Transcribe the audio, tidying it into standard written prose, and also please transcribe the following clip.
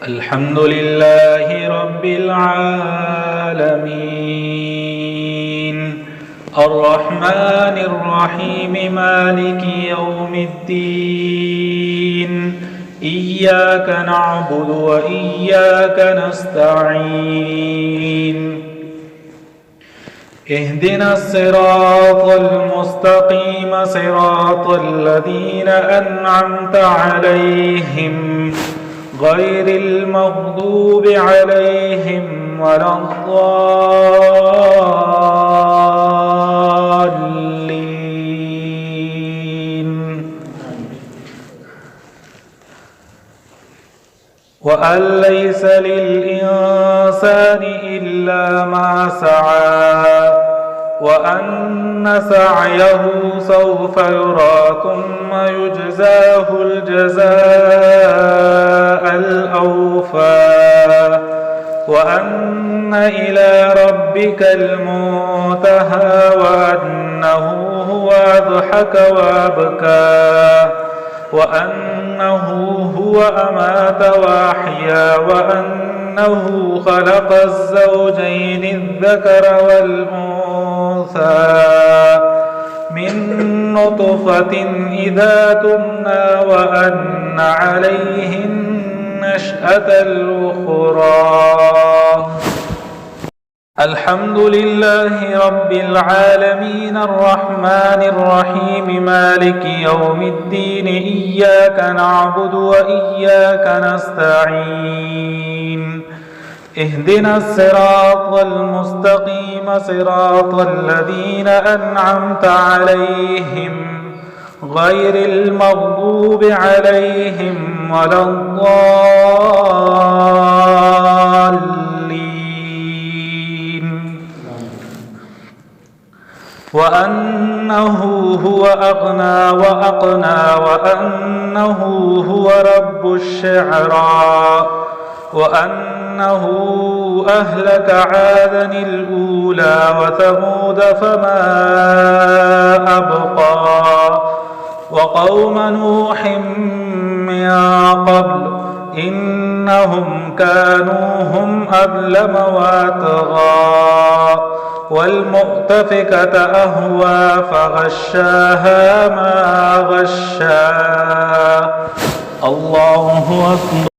الحمد لله رب العالمين الرحمن الرحيم مالك يوم الدين إياك نعبد وإياك نستعين اهدنا الصراط المستقيم صراط الذين أنعمت عليهم غير المغضوب عليهم ولا الضالين وأن ليس للإنسان إلا ما سعى وأن سعيه سوف يرى ثم يجزاه الجزاء الأوفى وأن إلى ربك المنتهى وأنه هو أضحك وأبكى وأنه هو أمات وأحيا وأنه خلق الزوجين الذكر والأنثى من نطفة إذا تمنى وأن عليه النشأة الأخرى. الحمد لله رب العالمين الرحمن الرحيم مالك يوم الدين إياك نعبد وإياك نستعين اهدنا الصراط المستقيم صراط الذين أنعمت عليهم غير المغضوب عليهم ولا الضالين وأنه هو أغنى وأقنى وأنه هو رب الشعرى وأنه أهلك عادا الأولى وثمود فما أبقى وقوم نوح من قبل إنهم كانوا هم أظلم وأطغى والمؤتفكة أهوى فغشاها ما غشا. الله أكبر.